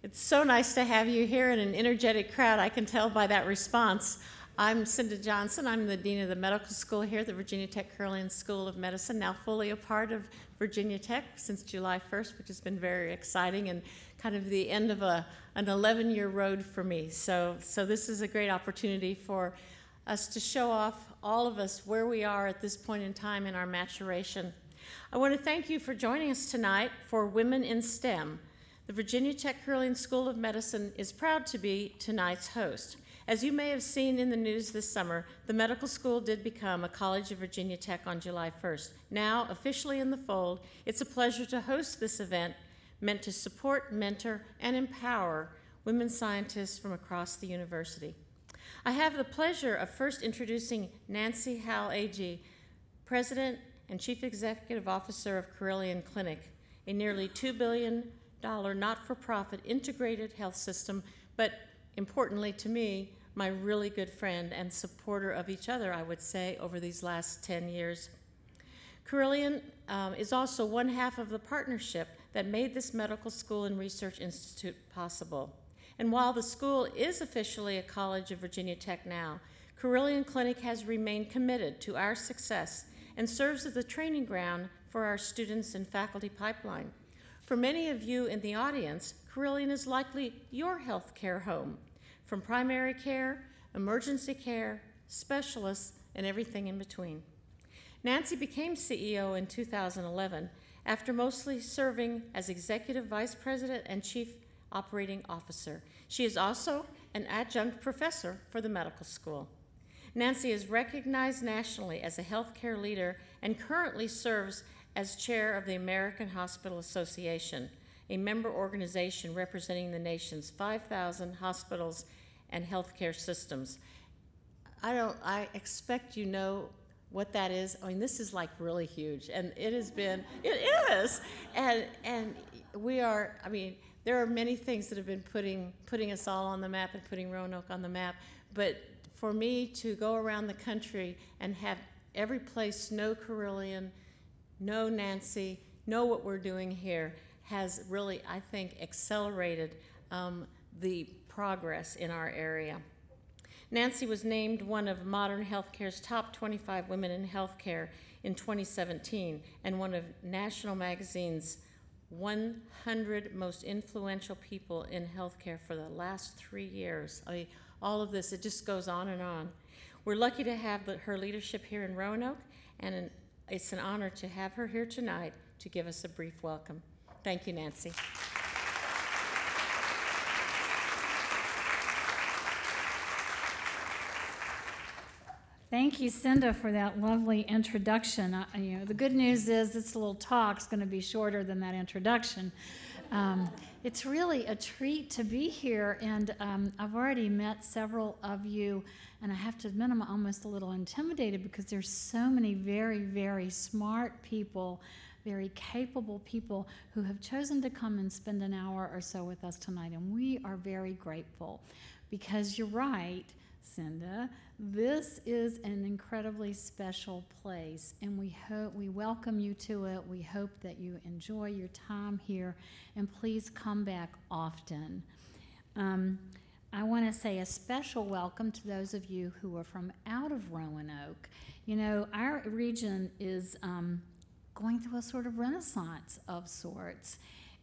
It's so nice to have you here in an energetic crowd. I can tell by that response. I'm Cinda Johnson. I'm the Dean of the Medical School here at the Virginia Tech Carilion School of Medicine, now fully a part of Virginia Tech since July 1st, which has been very exciting and kind of the end of an 11-year road for me. So this is a great opportunity for us to show off, all of us, where we are at this point in time in our maturation. I want to thank you for joining us tonight for Women in STEM. The Virginia Tech Carilion School of Medicine is proud to be tonight's host. As you may have seen in the news this summer, the medical school did become a College of Virginia Tech on July 1st. Now officially in the fold, it's a pleasure to host this event meant to support, mentor, and empower women scientists from across the university. I have the pleasure of first introducing Nancy Howell AG, President and Chief Executive Officer of Carilion Clinic, a nearly $2 billion not-for-profit integrated health system, but importantly to me, my really good friend and supporter of each other, I would say, over these last 10 years. Carilion is also one half of the partnership that made this medical school and research institute possible. And while the school is officially a College of Virginia Tech now, Carilion Clinic has remained committed to our success and serves as the training ground for our students and faculty pipeline. For many of you in the audience, Carilion is likely your healthcare home, from primary care, emergency care, specialists, and everything in between. Nancy became CEO in 2011 after mostly serving as Executive Vice President and Chief Operating Officer. She is also an adjunct professor for the medical school. Nancy is recognized nationally as a healthcare leader and currently serves as chair of the American Hospital Association, a member organization representing the nation's 5,000 hospitals and healthcare systems. I expect you know what that is. I mean, this is like really huge, and it is, and we are, I mean, there are many things that have been putting us all on the map and putting Roanoke on the map, but for me to go around the country and have every place know Carilion, know Nancy, know what we're doing here has really, I think, accelerated the progress in our area. Nancy was named one of Modern Healthcare's top 25 women in healthcare in 2017 and one of National Magazine's 100 most influential people in healthcare for the last 3 years. I mean, all of this, it just goes on and on. We're lucky to have her leadership here in Roanoke, and it's an honor to have her here tonight to give us a brief welcome. Thank you, Nancy. Thank you, Cinda, for that lovely introduction. The good news is this little talk's going to be shorter than that introduction. It's really a treat to be here, and I've already met several of you, and I have to admit I'm almost a little intimidated because there's so many very, very smart people, very capable people who have chosen to come and spend an hour or so with us tonight, and we are very grateful because you're right, Cinda, this is an incredibly special place, and we welcome you to it. We hope that you enjoy your time here, and please come back often. I want to say a special welcome to those of you who are from out of Roanoke. You know, our region is going through a sort of renaissance of sorts,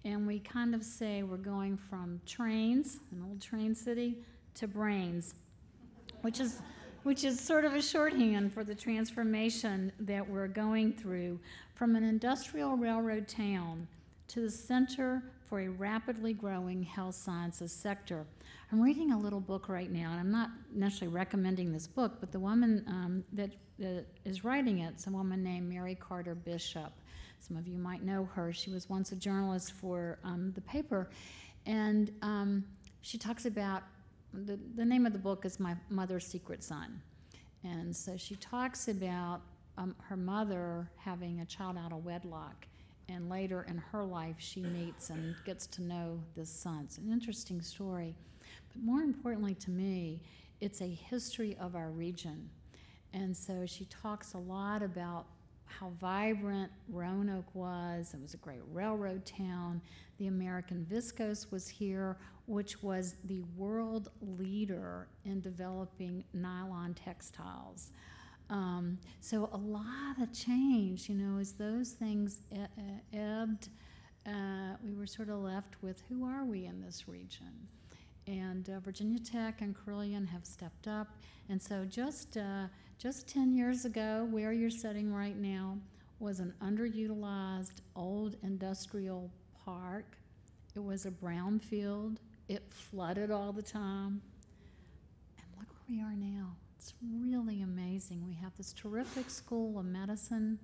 and we kind of say we're going from trains, an old train city, to brains, which is sort of a shorthand for the transformation that we're going through from an industrial railroad town to the center for a rapidly growing health sciences sector. I'm reading a little book right now, and I'm not necessarily recommending this book, but the woman that is writing it's a woman named Mary Carter Bishop. Some of you might know her. She was once a journalist for the paper, and she talks about the name of the book is My Mother's Secret Son. And so she talks about her mother having a child out of wedlock, and later in her life she meets and gets to know this son. It's an interesting story. But more importantly to me, it's a history of our region. And so she talks a lot about how vibrant Roanoke was. It was a great railroad town. The American Viscose was here, which was the world leader in developing nylon textiles. So a lot of change, as those things ebbed, we were sort of left with, who are we in this region? And Virginia Tech and Carilion have stepped up. And so just 10 years ago, where you're sitting right now was an underutilized old industrial park. It was a brownfield. It flooded all the time. And look where we are now. It's really amazing. We have this terrific school of medicine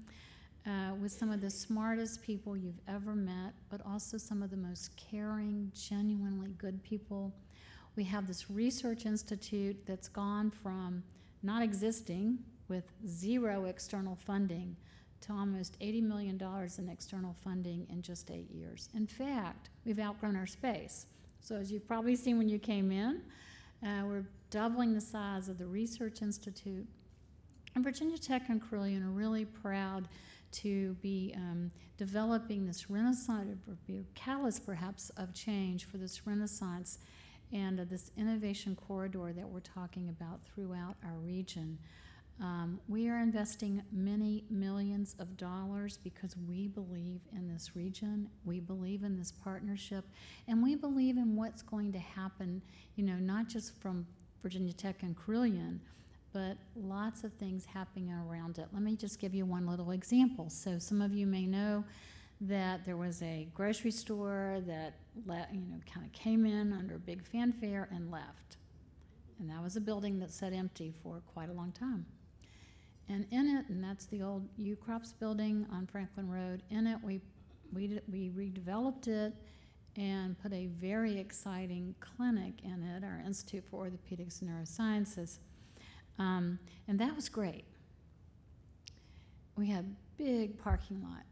with some of the smartest people you've ever met, but also some of the most caring, genuinely good people. We have this research institute that's gone from not existing with zero external funding to almost $80 million in external funding in just 8 years. In fact, we've outgrown our space. So as you've probably seen when you came in, we're doubling the size of the Research Institute. And Virginia Tech and Carilion are really proud to be developing this renaissance, or be a catalyst perhaps of change for this renaissance and this innovation corridor that we're talking about throughout our region. We are investing many millions of dollars because we believe in this region, we believe in this partnership, and we believe in what's going to happen, not just from Virginia Tech and Carilion, but lots of things happening around it. Let me just give you one little example. So some of you may know that there was a grocery store that kind of came in under big fanfare and left. And that was a building that sat empty for quite a long time. And in it, and that's the old U-Crops building on Franklin Road, in it we redeveloped it and put a very exciting clinic in it, our Institute for Orthopedics and Neurosciences. And that was great. We had a big parking lot.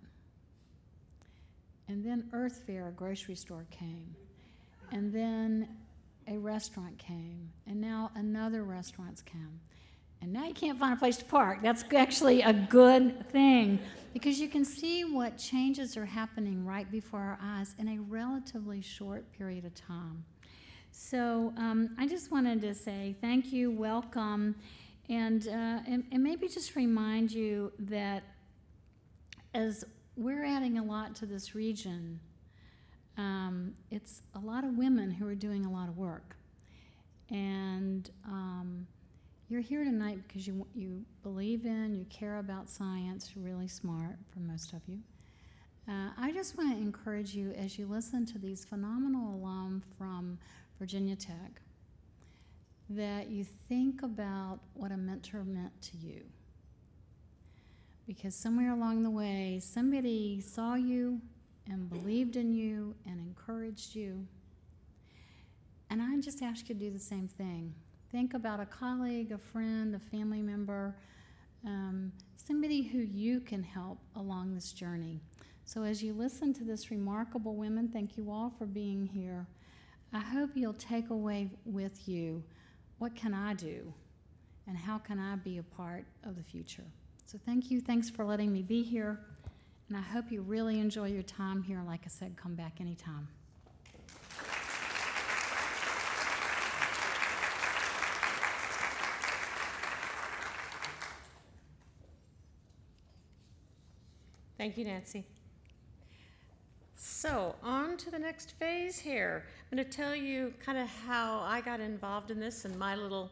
And then Earth Fare, a grocery store, came. And then a restaurant came. And now another restaurant's come. And now you can't find a place to park. That's actually a good thing because you can see what changes are happening right before our eyes in a relatively short period of time. So I just wanted to say thank you, welcome, and maybe just remind you that as we're adding a lot to this region, it's a lot of women who are doing a lot of work. And you're here tonight because you believe in, you care about science, you're really smart for most of you. I just want to encourage you as you listen to these phenomenal alum from Virginia Tech that you think about what a mentor meant to you. Because somewhere along the way, somebody saw you and believed in you and encouraged you. And I just ask you to do the same thing. Think about a colleague, a friend, a family member, somebody who you can help along this journey. So as you listen to this remarkable women, thank you all for being here. I hope you'll take away with you, what can I do? And how can I be a part of the future? So thank you, thanks for letting me be here. And I hope you really enjoy your time here. Like I said, come back anytime. Thank you, Nancy. So on to the next phase here. I'm going to tell you kind of how I got involved in this and my little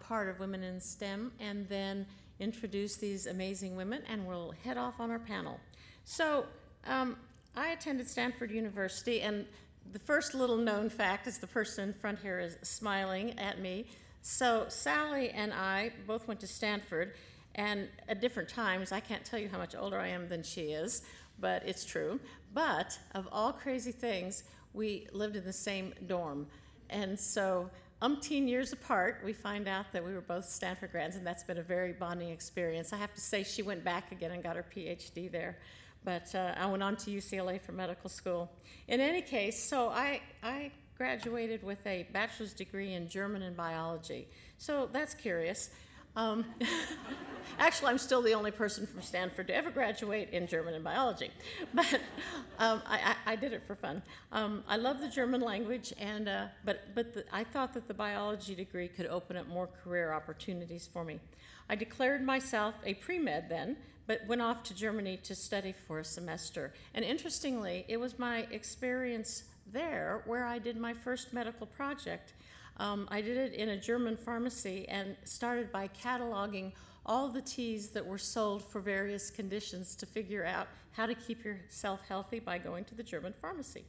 part of Women in STEM, and then introduce these amazing women, and we'll head off on our panel. So I attended Stanford University, and the first little known fact is the person in front here is smiling at me. So Sally and I both went to Stanford, and at different times. I can't tell you how much older I am than she is, but it's true. But of all crazy things, we lived in the same dorm. And so umpteen years apart, we find out that we were both Stanford grads, and that's been a very bonding experience. I have to say she went back again and got her PhD there. But I went on to UCLA for medical school. In any case, so I graduated with a bachelor's degree in German and biology. So that's curious. Um, Actually, I'm still the only person from Stanford to ever graduate in German and biology, but I did it for fun. I love the German language, and I thought that the biology degree could open up more career opportunities for me. I declared myself a pre-med then, but went off to Germany to study for a semester. And interestingly, it was my experience there where I did my first medical project. I did it in a German pharmacy and started by cataloging all the teas that were sold for various conditions to figure out how to keep yourself healthy by going to the German pharmacy.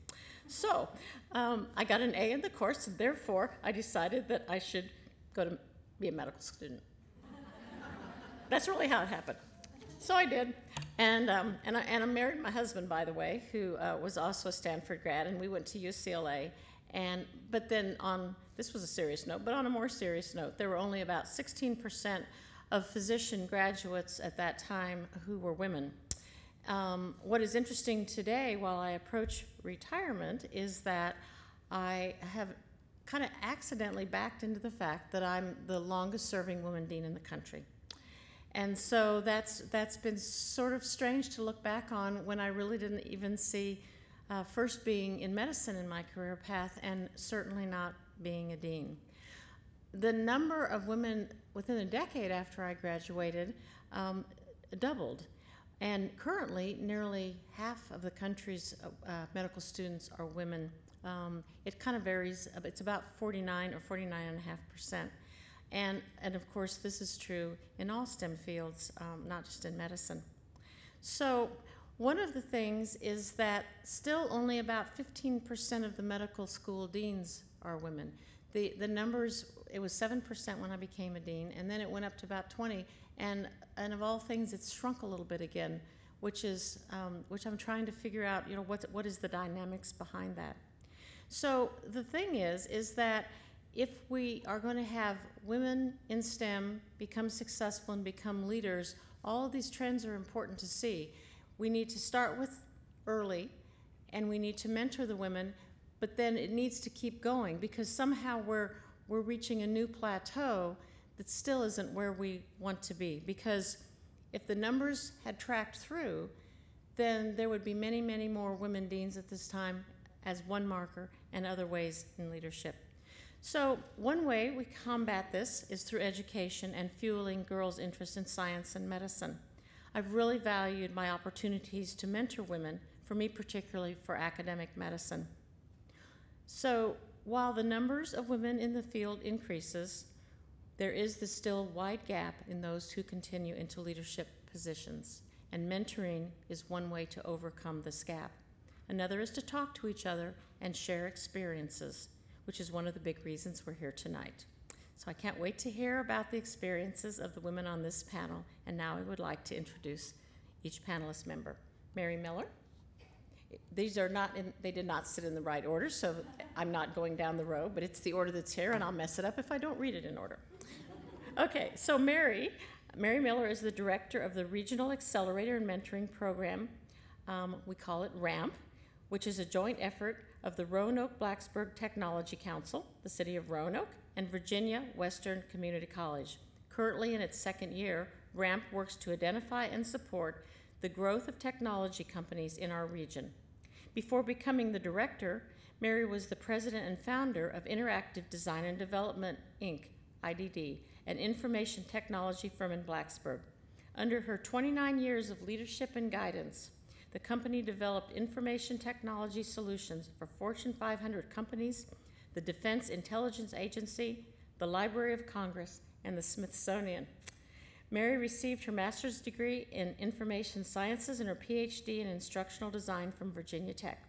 So I got an A in the course, and therefore I decided that I should go to be a medical student. That's really how it happened. So I did, and I married my husband, by the way, who was also a Stanford grad, and we went to UCLA. But then this was a serious note, but on a more serious note, there were only about 16% of physician graduates at that time who were women. What is interesting today, while I approach retirement, is that I have kind of accidentally backed into the fact that I'm the longest serving woman dean in the country. And so that's been sort of strange to look back on, when I really didn't even see first being in medicine in my career path, and certainly not being a dean. The number of women within a decade after I graduated doubled, and currently nearly half of the country's medical students are women. It kind of varies. It's about 49 or 49.5%. And of course, this is true in all STEM fields, not just in medicine. So one of the things is that still only about 15% of the medical school deans are women. The numbers, it was 7% when I became a dean, and then it went up to about 20, and of all things, it's shrunk a little bit again, which I'm trying to figure out, what is the dynamics behind that. So the thing is that if we are going to have women in STEM become successful and become leaders, all of these trends are important to see. We need to start with early, and we need to mentor the women, but then it needs to keep going, because somehow we're reaching a new plateau that still isn't where we want to be. Because if the numbers had tracked through, then there would be many, many more women deans at this time as one marker, and other ways in leadership. So one way we combat this is through education and fueling girls' interest in science and medicine. I've really valued my opportunities to mentor women, for me particularly for academic medicine. So while the numbers of women in the field increases, there is the still wide gap in those who continue into leadership positions, and mentoring is one way to overcome this gap. Another is to talk to each other and share experiences, which is one of the big reasons we're here tonight. So I can't wait to hear about the experiences of the women on this panel, and now I would like to introduce each panelist member. Mary Miller. These are not they did not sit in the right order, so I'm not going down the row, but it's the order that's here, and I'll mess it up if I don't read it in order. Okay, so Mary Miller is the director of the Regional Accelerator and Mentoring Program. We call it RAMP, which is a joint effort of the Roanoke-Blacksburg Technology Council, the City of Roanoke, and Virginia Western Community College. Currently in its second year, RAMP works to identify and support the growth of technology companies in our region. Before becoming the director, Mary was the president and founder of Interactive Design and Development, Inc., IDD, an information technology firm in Blacksburg. Under her 29 years of leadership and guidance, the company developed information technology solutions for Fortune 500 companies, the Defense Intelligence Agency, the Library of Congress, and the Smithsonian. Mary received her master's degree in information sciences and her PhD in instructional design from Virginia Tech.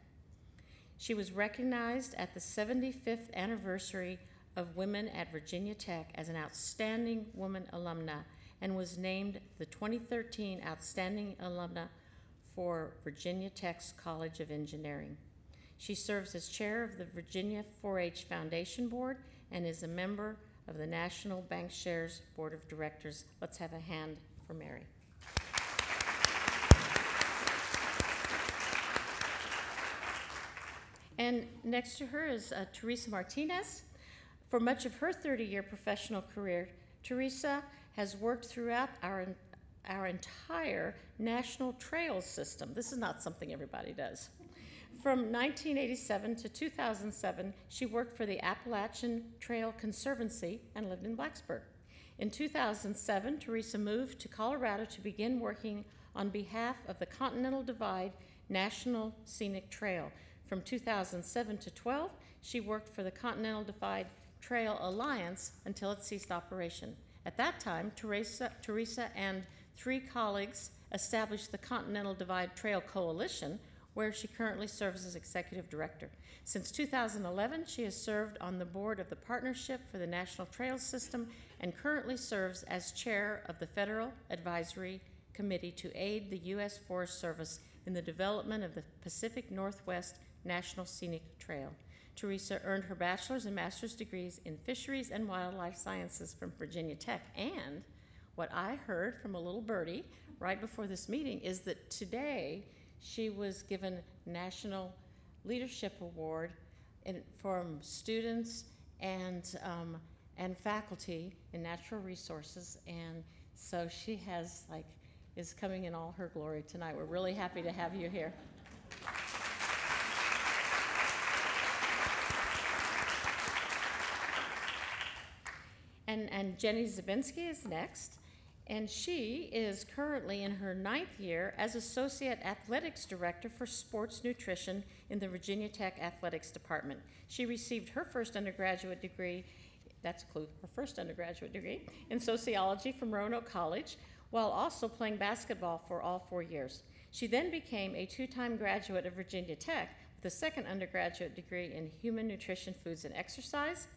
She was recognized at the 75th anniversary of Women at Virginia Tech as an Outstanding Woman Alumna, and was named the 2013 Outstanding Alumna for Virginia Tech's College of Engineering. She serves as chair of the Virginia 4-H Foundation Board and is a member of the National Bank Shares Board of Directors. Let's have a hand for Mary. And next to her is Teresa Martinez. For much of her 30-year professional career, Teresa has worked throughout our entire national trails system. This is not something everybody does. From 1987 to 2007, she worked for the Appalachian Trail Conservancy and lived in Blacksburg. In 2007, Teresa moved to Colorado to begin working on behalf of the Continental Divide National Scenic Trail. From 2007 to 12, she worked for the Continental Divide Trail Alliance until it ceased operation. At that time, Teresa and 3 colleagues established the Continental Divide Trail Coalition, where she currently serves as executive director. Since 2011, she has served on the board of the Partnership for the National Trails System and currently serves as chair of the Federal Advisory Committee to aid the U.S. Forest Service in the development of the Pacific Northwest National Scenic Trail. Teresa earned her bachelor's and master's degrees in fisheries and wildlife sciences from Virginia Tech. And what I heard from a little birdie right before this meeting is that today she was given National Leadership Award from students and faculty in natural resources, and so she is coming in all her glory tonight. We're really happy to have you here. And Jenny Dibinsky is next. And she is currently in her 9th year as Associate Athletics Director for Sports Nutrition in the Virginia Tech Athletics Department. She received her first undergraduate degree, that's a clue, her first undergraduate degree, in sociology from Roanoke College, while also playing basketball for all 4 years. She then became a 2-time graduate of Virginia Tech with a second undergraduate degree in human nutrition, foods, and exercise,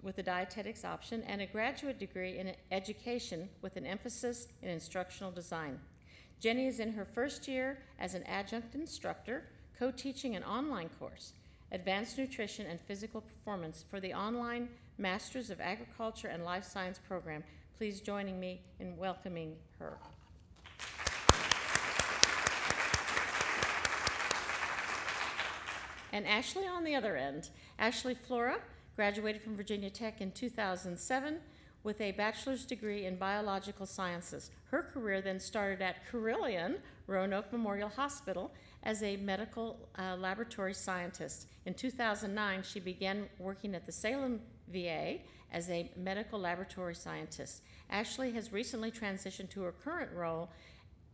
with a dietetics option, and a graduate degree in education with an emphasis in instructional design. Jenny is in her first year as an adjunct instructor, co-teaching an online course, Advanced Nutrition and Physical Performance, for the online Masters of Agriculture and Life Science program. Please join me in welcoming her. And Ashley on the other end. Ashley Flora graduated from Virginia Tech in 2007 with a bachelor's degree in biological sciences. Her career then started at Carilion Roanoke Memorial Hospital as a medical laboratory scientist. In 2009, she began working at the Salem VA as a medical laboratory scientist. Ashley has recently transitioned to her current role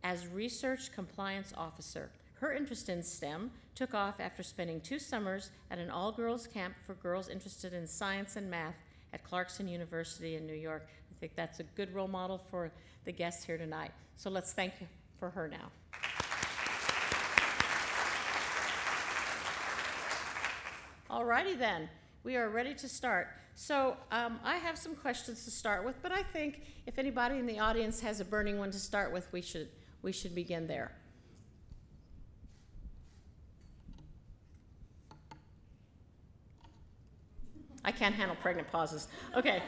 as Research Compliance Officer. Her interest in STEM took off after spending 2 summers at an all-girls camp for girls interested in science and math at Clarkson University in New York. I think that's a good role model for the guests here tonight. So let's thank you for her now. All righty then, we are ready to start. So I have some questions to start with, but I think if anybody in the audience has a burning one to start with, we should begin there. I can't handle pregnant pauses. Okay.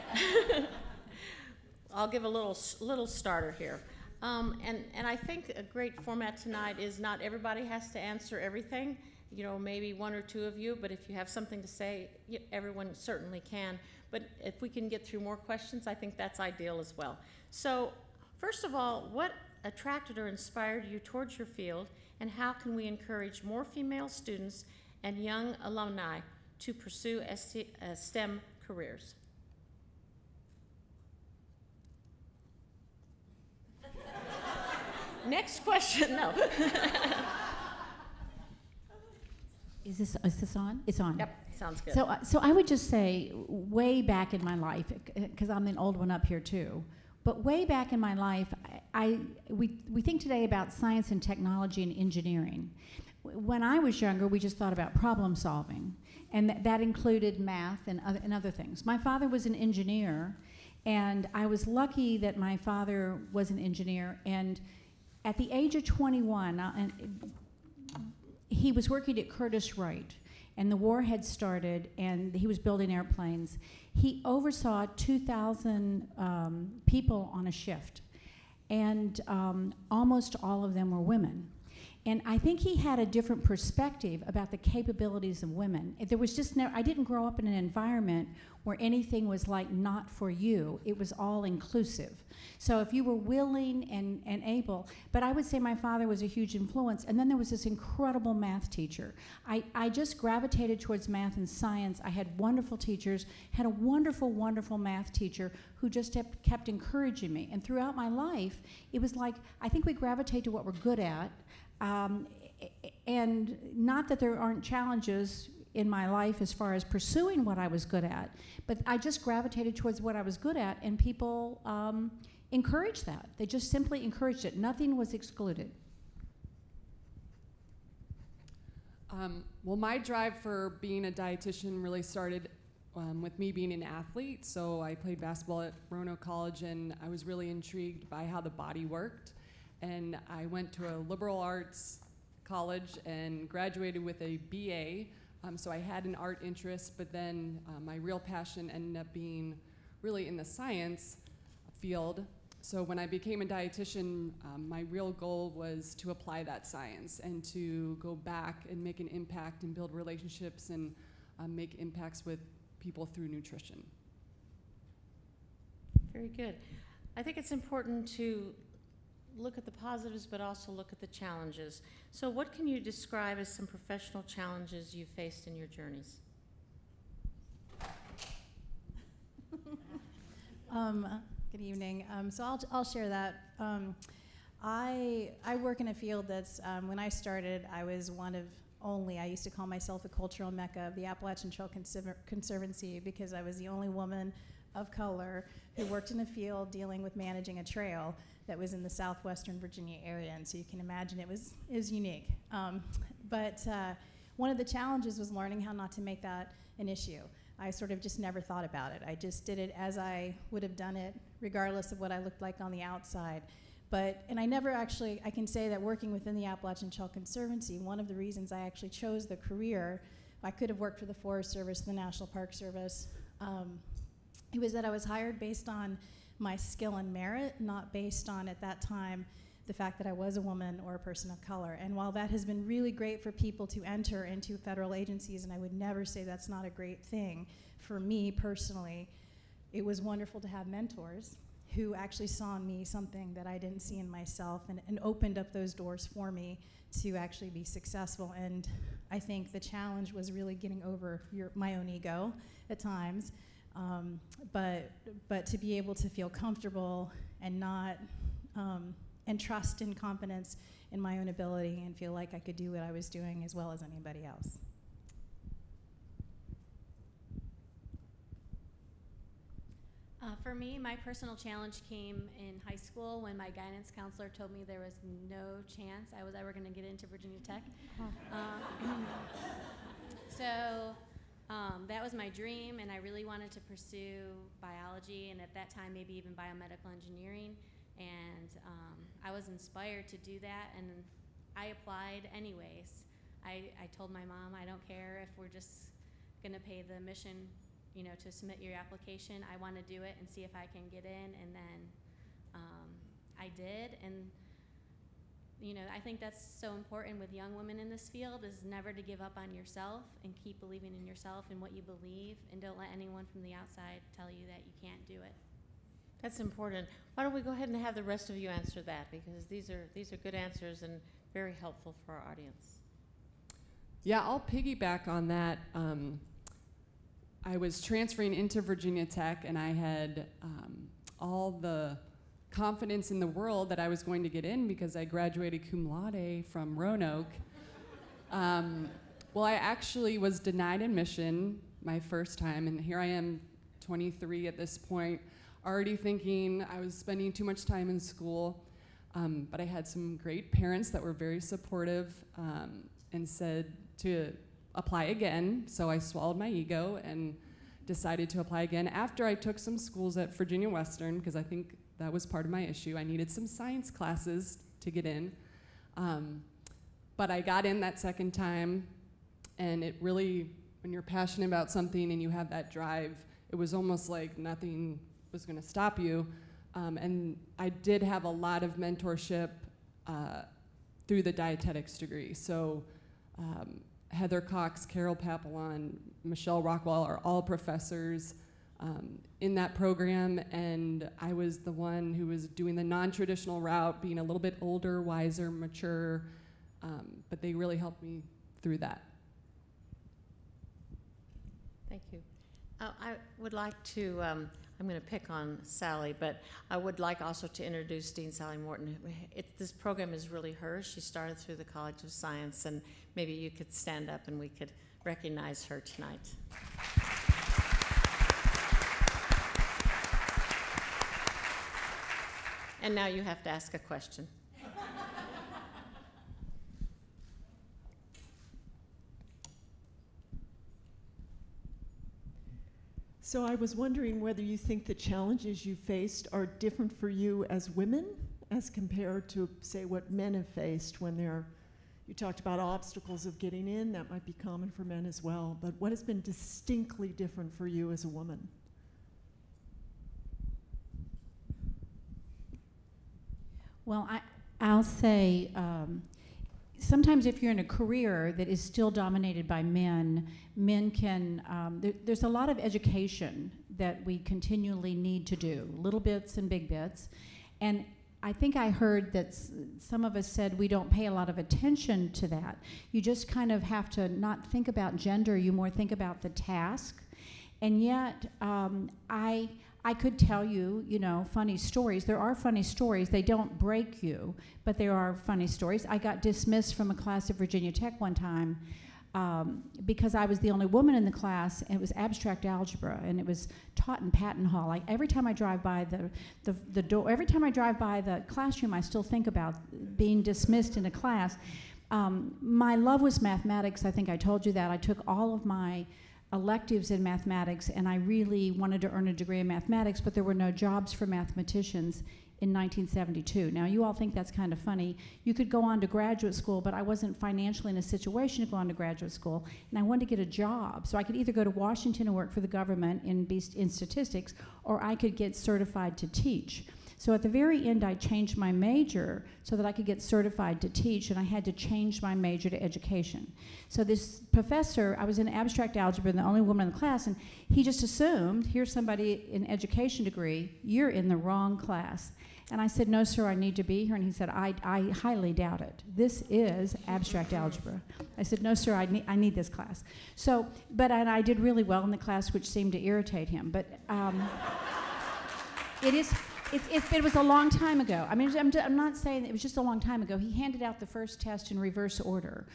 I'll give a little starter here. And I think a great format tonight is not everybody has to answer everything. You know, maybe 1 or 2 of you, but if you have something to say, everyone certainly can. But if we can get through more questions, I think that's ideal as well. So, first of all, what attracted or inspired you towards your field, and how can we encourage more female students and young alumni to pursue STEM careers? Next question, no. Is this on? It's on. Yep, sounds good. So I would just say, way back in my life, because I'm an old one up here too, but way back in my life, we think today about science and technology and engineering. When I was younger, we just thought about problem solving, and that included math and other things. My father was an engineer, and I was lucky that my father was an engineer, and at the age of 21, he was working at Curtiss Wright, and the war had started, and he was building airplanes. He oversaw 2,000 people on a shift, and almost all of them were women. And I think he had a different perspective about the capabilities of women. There was just I didn't grow up in an environment where anything was like not for you. It was all inclusive. So if you were willing and able, but I would say my father was a huge influence. And then there was this incredible math teacher. I just gravitated towards math and science. I had wonderful teachers, had a wonderful, wonderful math teacher who just kept encouraging me. And throughout my life, it was like, I think we gravitate to what we're good at. And not that there aren't challenges in my life as far as pursuing what I was good at, but I just gravitated towards what I was good at, and people encouraged that. They just simply encouraged it. Nothing was excluded. Well, my drive for being a dietitian really started with me being an athlete. So I played basketball at Roanoke College, and I was really intrigued by how the body worked. And I went to a liberal arts college and graduated with a BA. So I had an art interest, but then my real passion ended up being really in the science field. So when I became a dietitian, my real goal was to apply that science and to go back and make an impact and build relationships and make impacts with people through nutrition. Very good. I think it's important to look at the positives, but also look at the challenges. So what can you describe as some professional challenges you've faced in your journeys? Good evening. So I'll share that. I work in a field that's, when I started, I was one of only, I used to call myself the cultural mecca of the Appalachian Trail Conservancy because I was the only woman of color who worked in a field dealing with managing a trail that was in the southwestern Virginia area, and so you can imagine it was unique. But one of the challenges was learning how not to make that an issue. I sort of just never thought about it. I just did it as I would have done it, regardless of what I looked like on the outside. And I never actually, I can say that working within the Appalachian Trail Conservancy, one of the reasons I actually chose the career, I could have worked for the Forest Service, the National Park Service, it was that I was hired based on my skill and merit, not based on, at that time, the fact that I was a woman or a person of color. And while that has been really great for people to enter into federal agencies, and I would never say that's not a great thing, for me personally, it was wonderful to have mentors who actually saw in me something that I didn't see in myself and opened up those doors for me to actually be successful. And I think the challenge was really getting over my own ego at times. But to be able to feel comfortable and not, and trust and confidence in my own ability and feel like I could do what I was doing as well as anybody else. For me, my personal challenge came in high school when my guidance counselor told me there was no chance I was ever going to get into Virginia Tech. That was my dream, and I really wanted to pursue biology, and at that time maybe even biomedical engineering, and I was inspired to do that, and I applied anyways. I told my mom, I don't care if we're just going to pay the mission, to submit your application. I want to do it and see if I can get in, and then I did, and I think that's so important with young women in this field, is never to give up on yourself and keep believing in yourself and what you believe, and don't let anyone from the outside tell you that you can't do it. That's important. Why don't we go ahead and have the rest of you answer that, because these are good answers and very helpful for our audience. Yeah, I'll piggyback on that. I was transferring into Virginia Tech, and I had all the confidence in the world that I was going to get in because I graduated cum laude from Roanoke. Well, I actually was denied admission my first time, and here I am, 23 at this point, already thinking I was spending too much time in school. But I had some great parents that were very supportive and said to apply again. So I swallowed my ego and decided to apply again after I took some schools at Virginia Western, because I think that was part of my issue. I needed some science classes to get in. But I got in that second time, and it really, when you're passionate about something and you have that drive, it was almost like nothing was going to stop you. And I did have a lot of mentorship through the dietetics degree. So Heather Cox, Carol Papillon, Michelle Rockwell are all professors in that program, and I was the one who was doing the non-traditional route, being a little bit older, wiser, mature, but they really helped me through that. Thank you. I would like to, I'm going to pick on Sally, but I would like also to introduce Dean Sally Morten. This program is really hers. She started through the College of Science, and maybe you could stand up and we could recognize her tonight. And now you have to ask a question. So I was wondering whether you think the challenges you faced are different for you as women as compared to, say, what men have faced when you talked about obstacles of getting in, that might be common for men as well, but what has been distinctly different for you as a woman? Well, I'll say sometimes if you're in a career that is still dominated by men can, there's a lot of education that we continually need to do, little bits and big bits. And I think I heard that some of us said we don't pay a lot of attention to that. You just kind of have to not think about gender, you more think about the task. And yet, I could tell you, funny stories. There are funny stories. They don't break you, but there are funny stories. I got dismissed from a class at Virginia Tech one time because I was the only woman in the class, and it was abstract algebra, and it was taught in Patton Hall. Every time I drive by the door, every time I drive by the classroom, I still think about being dismissed in a class. My love was mathematics. I think I told you that. I took all of my electives in mathematics, and I really wanted to earn a degree in mathematics, but there were no jobs for mathematicians in 1972. Now, you all think that's kind of funny. You could go on to graduate school, but I wasn't financially in a situation to go on to graduate school, and I wanted to get a job. So I could either go to Washington and work for the government in statistics, or I could get certified to teach. So at the very end, I changed my major so that I could get certified to teach, and I had to change my major to education. So this professor, I was in abstract algebra and the only woman in the class, and he just assumed, here's somebody in education degree, you're in the wrong class. And I said, no, sir, I need to be here. And he said, I highly doubt it. This is abstract algebra. I said, no, sir, I need this class. So, and I did really well in the class, which seemed to irritate him. But it was a long time ago. I mean, I'm not saying it was just a long time ago. He handed out the first test in reverse order,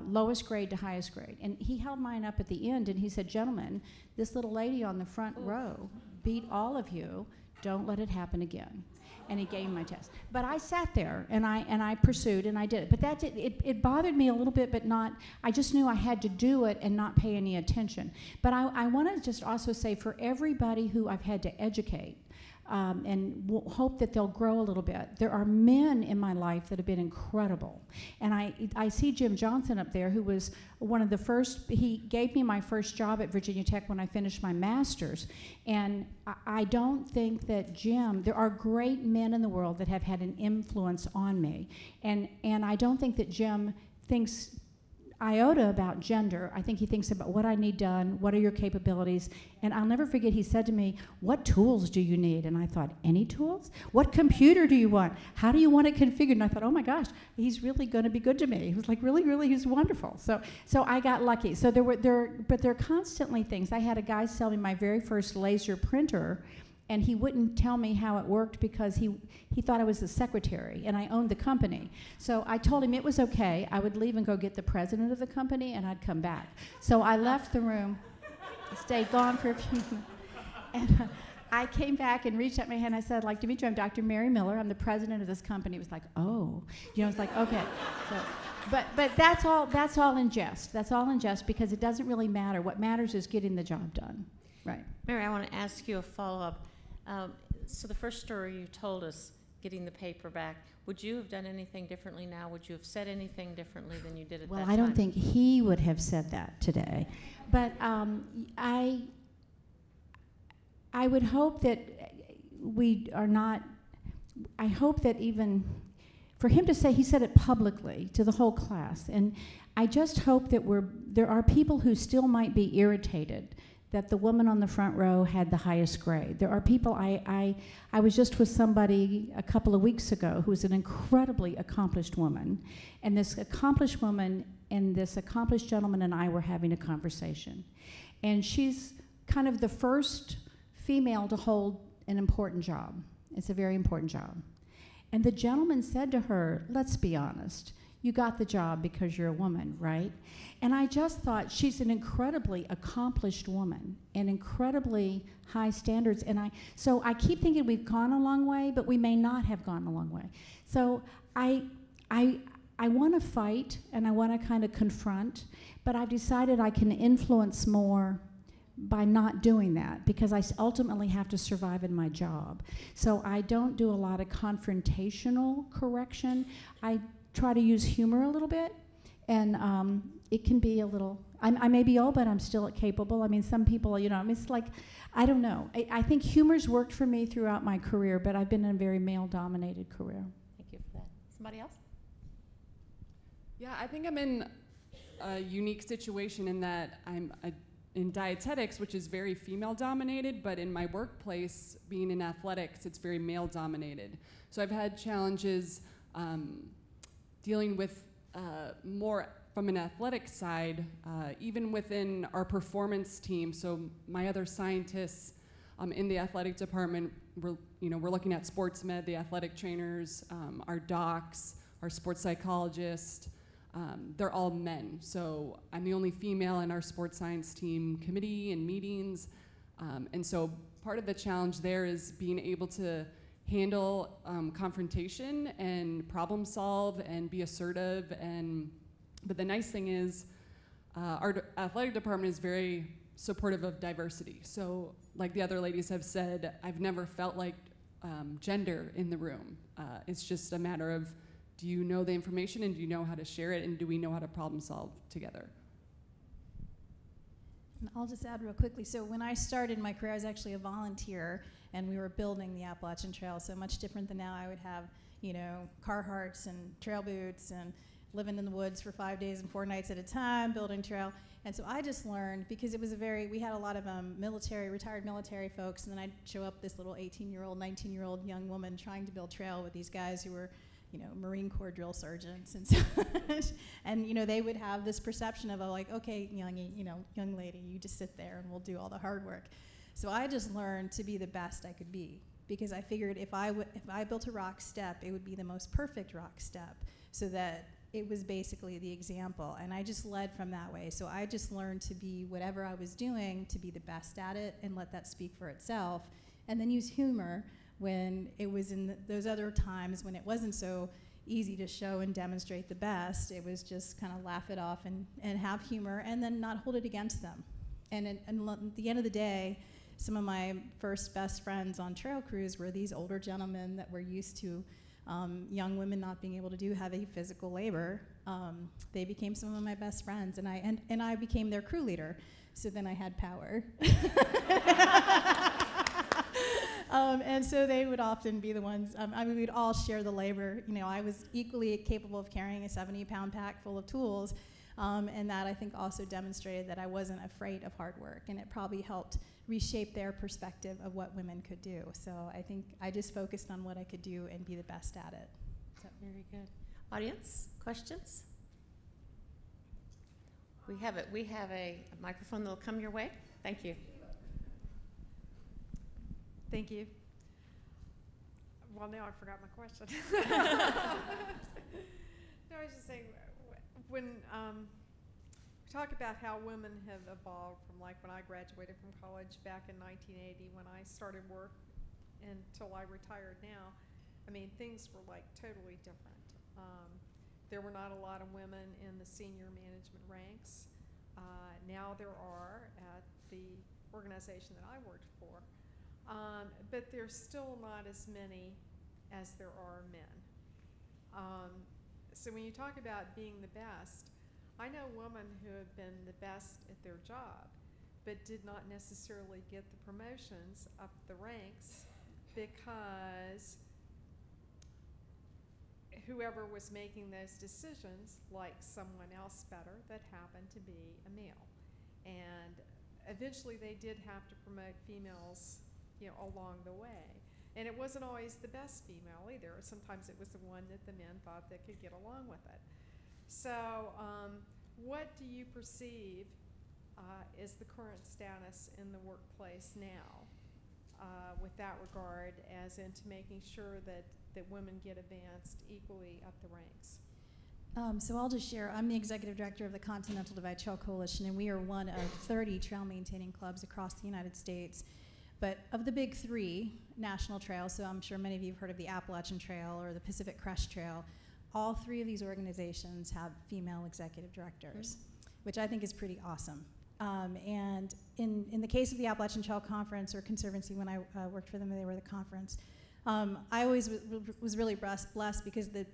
lowest grade to highest grade. And he held mine up at the end, and he said, gentlemen, this little lady on the front row beat all of you. Don't let it happen again. And he gave me my test. But I sat there, and I pursued, and I did it. But that's it. It bothered me a little bit, but not, I just knew I had to do it and not pay any attention. But I want to just also say, for everybody who I've had to educate, and hope that they'll grow a little bit. There are men in my life that have been incredible. And I see Jim Johnson up there, who was one of the first. He gave me my first job at Virginia Tech when I finished my master's. And I don't think that Jim, there are great men in the world that have had an influence on me. And I don't think that Jim thinks iota about gender. I think he thinks about what I need done, what are your capabilities, and I'll never forget he said to me, what tools do you need? And I thought, any tools? What computer do you want? How do you want it configured? And I thought, oh my gosh, he's really going to be good to me. He was like, really, he's wonderful. So I got lucky. So there are constantly things. I had a guy sell me my very first laser printer, and he wouldn't tell me how it worked because he thought I was the secretary, and I owned the company. So I told him it was okay. I would leave and go get the president of the company, and I'd come back. So I left the room, stayed gone for a few minutes, and I came back and reached out my hand. I said, like, Dimitri, I'm Dr. Mary Miller. I'm the president of this company. It was like, oh. It's like, okay. So, but that's all in jest. That's all in jest because it doesn't really matter. What matters is getting the job done. Right. Mary, I want to ask you a follow-up. So the first story you told us, getting the paper back, would you have done anything differently now? Would you have said anything differently than you did at that time? Well, I don't think he would have said that today. But I would hope that we are not, I hope that even for him to say, he said it publicly to the whole class, and I just hope that there are people who still might be irritated that the woman on the front row had the highest grade. There are people, I was just with somebody a couple of weeks ago who was an incredibly accomplished woman, and this accomplished woman and this accomplished gentleman and I were having a conversation. And she's kind of the first female to hold an important job. It's a very important job. And the gentleman said to her, let's be honest, you got the job because you're a woman, right? And I just thought, she's an incredibly accomplished woman and incredibly high standards. And so I keep thinking we've gone a long way, but we may not have gone a long way. So I want to fight and I want to kind of confront, but I've decided I can influence more by not doing that, because I ultimately have to survive in my job. So I don't do a lot of confrontational correction. I try to use humor a little bit, and it can be a little, I may be old, but I'm still capable. I mean, some people, you know, I mean, it's like, I don't know. I think humor's worked for me throughout my career, but I've been in a very male-dominated career. Thank you for that. Somebody else? Yeah, I think I'm in a unique situation in that I'm in dietetics, which is very female-dominated, but in my workplace, being in athletics, it's very male-dominated. So I've had challenges dealing with more from an athletic side, even within our performance team. So my other scientists in the athletic department, we're looking at sports med, the athletic trainers, our docs, our sports psychologists. They're all men. So I'm the only female in our sports science team committee and meetings. And so part of the challenge there is being able to handle confrontation and problem solve and be assertive. But the nice thing is our athletic department is very supportive of diversity. So like the other ladies have said, I've never felt like gender in the room. It's just a matter of, do you know the information and do you know how to share it, and do we know how to problem solve together? And I'll just add real quickly. So when I started my career, I was actually a volunteer, and we were building the Appalachian Trail. So much different than now. I would have, you know, Carhartts and trail boots and living in the woods for 5 days and 4 nights at a time, building trail. And so I just learned, because it was we had a lot of retired military folks, and then I'd show up this little 18-year-old, 19-year-old young woman trying to build trail with these guys who were, you know, Marine Corps drill sergeants and such. And, you know, they would have this perception of, like, okay, young lady, you just sit there and we'll do all the hard work. So I just learned to be the best I could be, because I figured if I built a rock step, it would be the most perfect rock step, so that it was basically the example. And I just led from that way. So I just learned to be whatever I was doing, to be the best at it and let that speak for itself. And then use humor when it was in those other times when it wasn't so easy to show and demonstrate the best. It was just kind of laugh it off and have humor, and then not hold it against them. And at the end of the day, some of my first best friends on trail crews were these older gentlemen that were used to young women not being able to do heavy physical labor. They became some of my best friends, and I became their crew leader. So then I had power. And so they would often be the ones, we'd all share the labor. You know, I was equally capable of carrying a 70-pound pack full of tools, and that I think also demonstrated that I wasn't afraid of hard work, and it probably helped reshape their perspective of what women could do. So I think I just focused on what I could do and be the best at it. So. Very good. Audience, questions? We have a microphone that'll come your way. Thank you. Thank you. Well, now I forgot my question. No, I was just saying, when we talk about how women have evolved from, like, when I graduated from college back in 1980, when I started work until I retired now, I mean, things were like totally different. There were not a lot of women in the senior management ranks. Now there are at the organization that I worked for. But there's still not as many as there are men. So when you talk about being the best, I know women who have been the best at their job, but did not necessarily get the promotions up the ranks because whoever was making those decisions liked someone else better that happened to be a male. And eventually they did have to promote females, along the way. And it wasn't always the best female either. Sometimes it was the one that the men thought that could get along with it. So what do you perceive is the current status in the workplace now with that regard, as into making sure that women get advanced equally up the ranks? So I'll just share, I'm the executive director of the Continental Divide Trail Coalition, and we are one of 30 trail maintaining clubs across the United States. But of the big 3 national trails, so I'm sure many of you have heard of the Appalachian Trail or the Pacific Crest Trail, all 3 of these organizations have female executive directors, which I think is pretty awesome. And in the case of the Appalachian Trail Conference or Conservancy, when I worked for them, they were the conference, I always was really blessed because the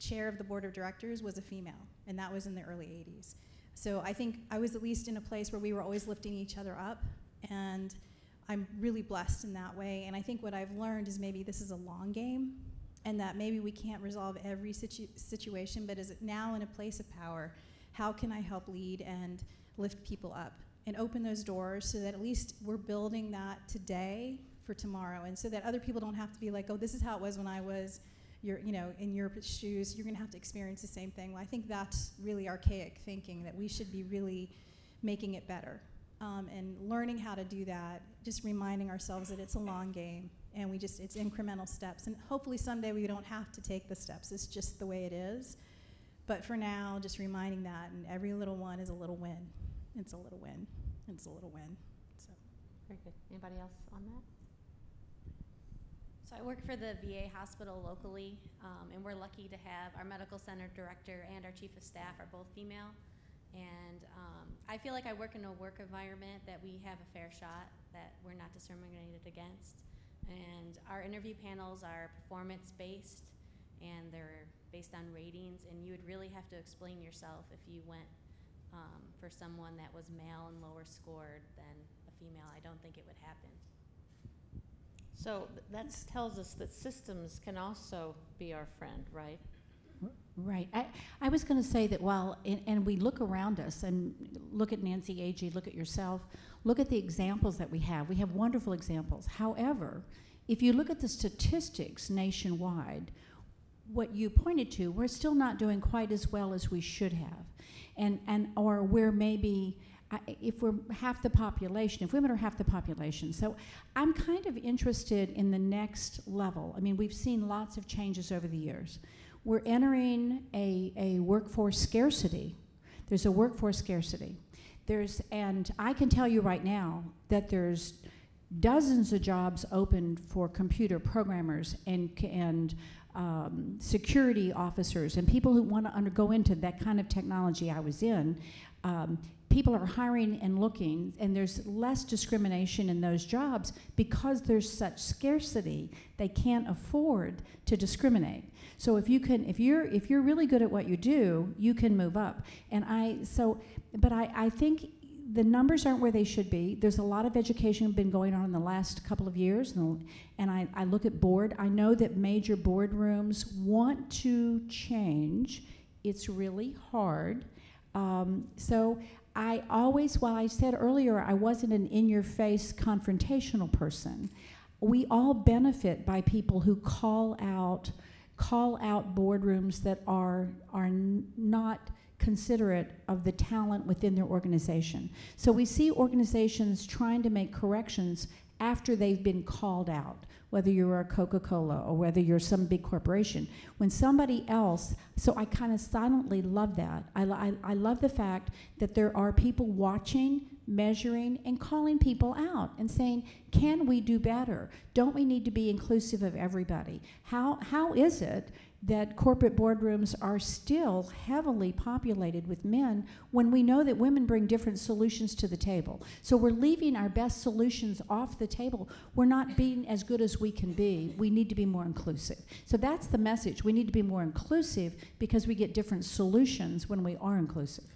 chair of the board of directors was a female, and that was in the early 80s. So I think I was at least in a place where we were always lifting each other up, and I'm really blessed in that way. And I think what I've learned is maybe this is a long game, and that maybe we can't resolve every situation, but is it now in a place of power, how can I help lead and lift people up and open those doors so that at least we're building that today for tomorrow, and so that other people don't have to be like, oh, this is how it was when I was in your shoes, you're gonna have to experience the same thing. Well, I think that's really archaic thinking, that we should be really making it better. And learning how to do that, just reminding ourselves that it's a long game, and it's incremental steps. And hopefully someday we don't have to take the steps, it's just the way it is. But for now, just reminding that, and every little one is a little win. It's a little win, it's a little win, so. Very good. Anybody else on that? So I work for the VA hospital locally, and we're lucky to have our medical center director and our chief of staff are both female. And I feel like I work in a work environment that we have a fair shot, that we're not discriminated against. And our interview panels are performance-based, and they're based on ratings, and you would really have to explain yourself if you went for someone that was male and lower scored than a female. I don't think it would happen. So that tells us that systems can also be our friend, right? Right. I was going to say that and we look around us and look at Nancy Agee, look at yourself, look at the examples that we have. We have wonderful examples. However, if you look at the statistics nationwide, what you pointed to, we're still not doing quite as well as we should have. Or we're maybe, if we're half the population, if women are half the population. So I'm kind of interested in the next level. I mean, we've seen lots of changes over the years. We're entering a workforce scarcity. There's a workforce scarcity. And I can tell you right now that there's dozens of jobs open for computer programmers and security officers and people who want to go into that kind of technology I was in. People are hiring and looking, and there's less discrimination in those jobs because there's such scarcity. They can't afford to discriminate. So if you're really good at what you do, you can move up. But I think the numbers aren't where they should be. There's a lot of education been going on in the last couple of years, and I look at board. I know that major boardrooms want to change. It's really hard. So I always, while I said earlier I wasn't an in-your-face confrontational person, we all benefit by people who call out boardrooms that are not considerate of the talent within their organization. So we see organizations trying to make corrections after they've been called out, whether you're a Coca-Cola or whether you're some big corporation. When somebody else, so I kind of silently love that. I love the fact that there are people watching, measuring, and calling people out and saying, can we do better? Don't we need to be inclusive of everybody? How is it that corporate boardrooms are still heavily populated with men when we know that women bring different solutions to the table? So we're leaving our best solutions off the table. We're not being as good as we can be. We need to be more inclusive. So that's the message. We need to be more inclusive because we get different solutions when we are inclusive.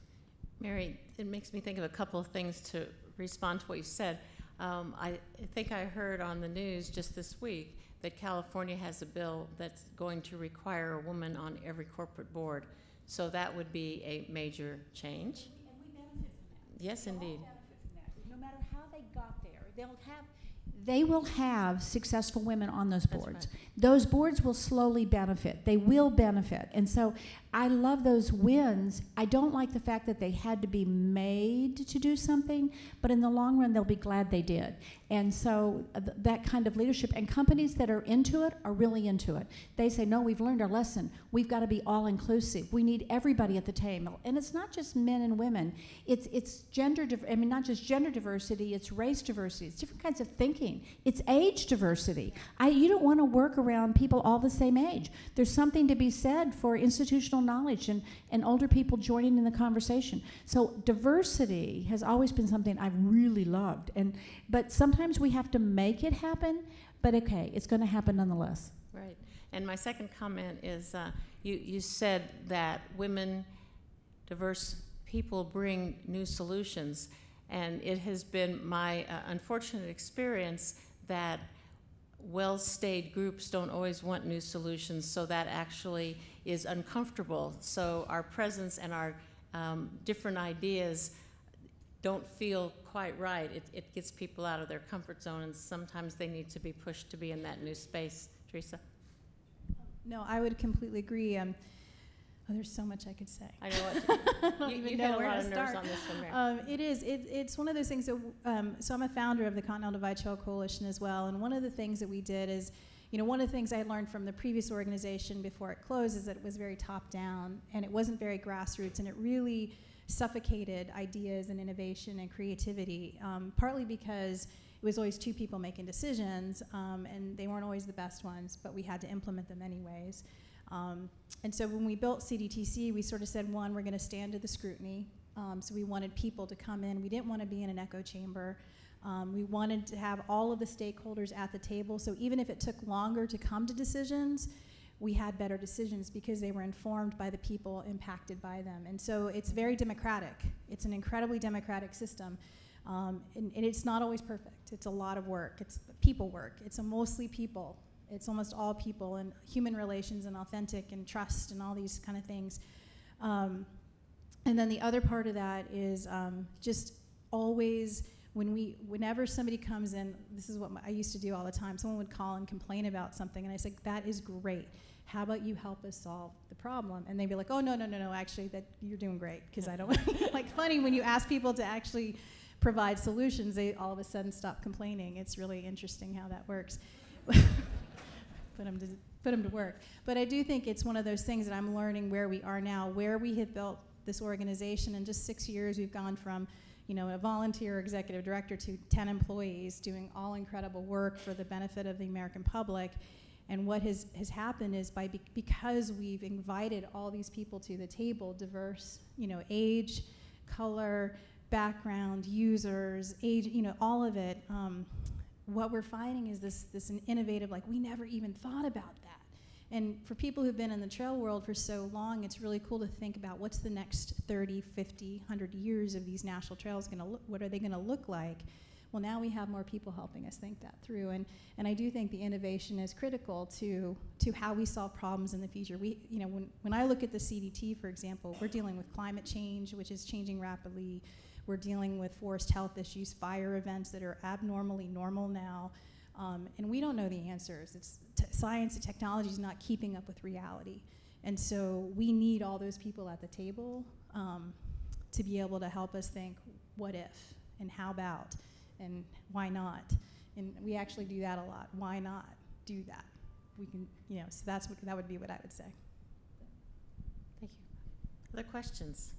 Mary, it makes me think of a couple of things to respond to what you said. I think I heard on the news just this week that California has a bill that's going to require a woman on every corporate board. So that would be a major change. And we benefit from that. Yes, We'll all indeed. benefit from that. No matter how they got there, they will have successful women on those That's boards. right. Those boards will slowly benefit. They will benefit. And so I love those wins. I don't like the fact that they had to be made to do something, but in the long run, they'll be glad they did. And so that kind of leadership, and companies that are into it are really into it. They say, no, we've learned our lesson. We've got to be all-inclusive. We need everybody at the table. And it's not just men and women. It's not just gender diversity, it's race diversity. It's different kinds of thinking. It's age diversity. You don't want to work around people all the same age. There's something to be said for institutional knowledge and older people joining in the conversation. So diversity has always been something I've really loved. But sometimes we have to make it happen, but okay, it's going to happen nonetheless. Right. And my second comment is you said that women, diverse people bring new solutions. And it has been my unfortunate experience that well-stayed groups don't always want new solutions, so that actually is uncomfortable. So our presence and our different ideas don't feel quite right. It gets people out of their comfort zone, and sometimes they need to be pushed to be in that new space. Teresa? No, I would completely agree. There's so much I could say. I know what you know had a where lot to of nerves start. on this one, Mary. It's one of those things. So I'm a founder of the Continental Divide Trail Coalition as well, and one of the things that we did is, one of the things I learned from the previous organization before it closed is that it was very top-down, and it wasn't very grassroots, and it really suffocated ideas and innovation and creativity, partly because it was always two people making decisions, and they weren't always the best ones, but we had to implement them anyways. And so when we built CDTC, we sort of said, one, we're going to stand to the scrutiny. So we wanted people to come in. We didn't want to be in an echo chamber. We wanted to have all of the stakeholders at the table. So even if it took longer to come to decisions, we had better decisions because they were informed by the people impacted by them. And so it's very democratic. It's an incredibly democratic system. And it's not always perfect. It's a lot of work. It's people work. It's mostly people. It's almost all people, and human relations and authentic and trust and all these kind of things. And then the other part of that is just always whenever somebody comes in, this is what I used to do all the time. Someone would call and complain about something, and I said, that is great. How about you help us solve the problem? And they'd be like, oh, no, actually, that you're doing great, because I don't, like, funny when you ask people to actually provide solutions, they all of a sudden stop complaining. It's really interesting how that works. Put them to work. But I do think it's one of those things that I'm learning where we are now, where we have built this organization. In just 6 years, we've gone from, a volunteer executive director to 10 employees doing all incredible work for the benefit of the American public. And what has happened is because we've invited all these people to the table, diverse, age, color, background, users, age, all of it, what we're finding is this innovative, like, we never even thought about that. And for people who've been in the trail world for so long, it's really cool to think about what's the next 30, 50, 100 years of these national trails going to look, what are they going to look like? Well, now we have more people helping us think that through. And I do think the innovation is critical to how we solve problems in the future. When I look at the CDT, for example, we're dealing with climate change, which is changing rapidly. We're dealing with forest health issues, fire events that are abnormally normal now, and we don't know the answers. Science and technology is not keeping up with reality, and so we need all those people at the table to be able to help us think, what if, and how about, and why not? And we actually do that a lot. Why not do that? We can, so that would be what I would say. Thank you. Other questions?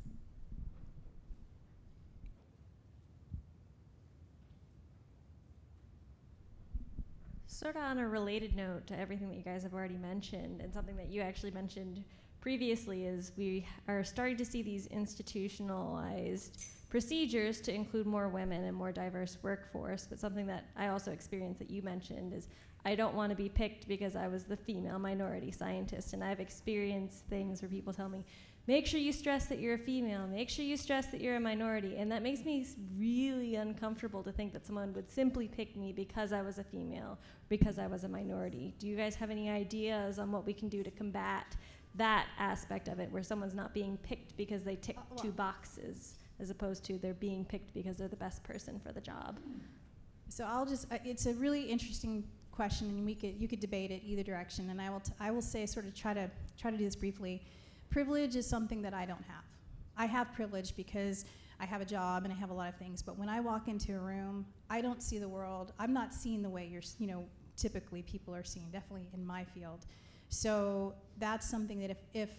Sort of on a related note to everything that you guys have already mentioned, and something that you actually mentioned previously, is we are starting to see these institutionalized procedures to include more women and more diverse workforce. But something that I also experienced that you mentioned is I don't want to be picked because I was the female minority scientist, and I've experienced things where people tell me, make sure you stress that you're a female, make sure you stress that you're a minority. And that makes me really uncomfortable to think that someone would simply pick me because I was a female, because I was a minority. Do you guys have any ideas on what we can do to combat that aspect of it, where someone's not being picked because they tick two boxes, as opposed to they're being picked because they're the best person for the job? So I'll just, it's a really interesting question, and you could debate it either direction, and I will say, sort of try to do this briefly. Privilege is something that I don't have. I have privilege because I have a job and I have a lot of things, but when I walk into a room, I don't see the world. I'm not seen the way typically people are seen, definitely in my field. So that's something that if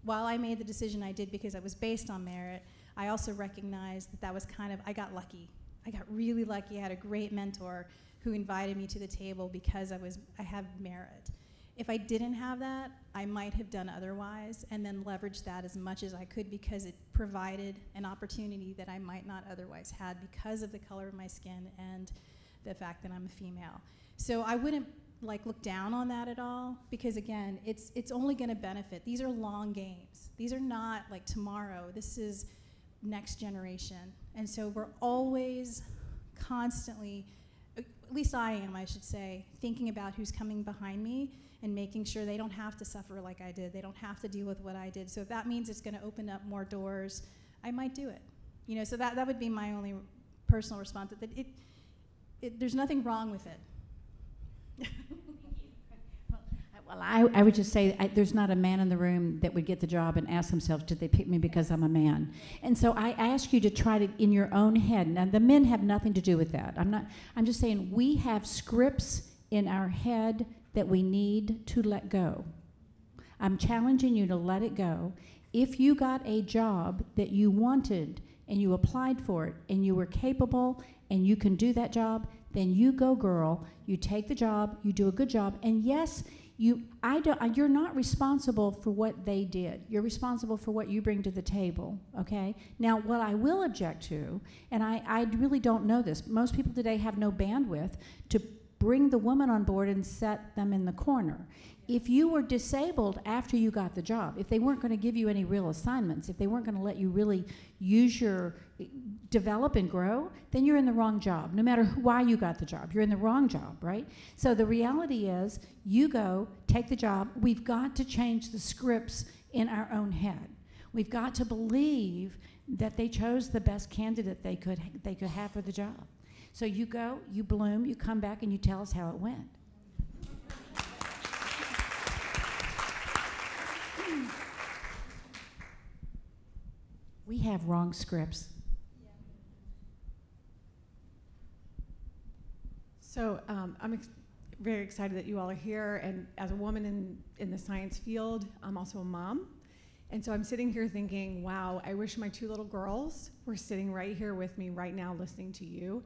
while I made the decision I did because I was based on merit, I also recognized that was kind of, I got lucky. I got really lucky. I had a great mentor who invited me to the table because I have merit. If I didn't have that, I might have done otherwise and then leveraged that as much as I could because it provided an opportunity that I might not otherwise had because of the color of my skin and the fact that I'm a female. So I wouldn't look down on that at all, because again, it's only gonna benefit. These are long games. These are not like tomorrow. This is next generation. And so we're always constantly, at least I am, I should say, thinking about who's coming behind me and making sure they don't have to suffer like I did. They don't have to deal with what I did. So if that means it's gonna open up more doors, I might do it. So that would be my only personal response. That there's nothing wrong with it. Well, I would just say there's not a man in the room that would get the job and ask themselves, did they pick me because I'm a man? And so I ask you to try to, in your own head, now the men have nothing to do with that. I'm just saying we have scripts in our head that we need to let go. I'm challenging you to let it go. If you got a job that you wanted and you applied for it and you were capable and you can do that job, then you go, girl. You take the job, you do a good job, and yes, you're not responsible for what they did. You're responsible for what you bring to the table, okay? Now, what I will object to, and I really don't know this, most people today have no bandwidth to bring the woman on board and set them in the corner. If you were disabled after you got the job, if they weren't going to give you any real assignments, if they weren't going to let you really develop and grow, then you're in the wrong job. No matter why you got the job, you're in the wrong job, right? So the reality is, you go, take the job. We've got to change the scripts in our own head. We've got to believe that they chose the best candidate they could have for the job. So you go, you bloom, you come back, and you tell us how it went. We have wrong scripts. So I'm very excited that you all are here, and as a woman in the science field, I'm also a mom. And so I'm sitting here thinking, wow, I wish my 2 little girls were sitting right here with me right now listening to you.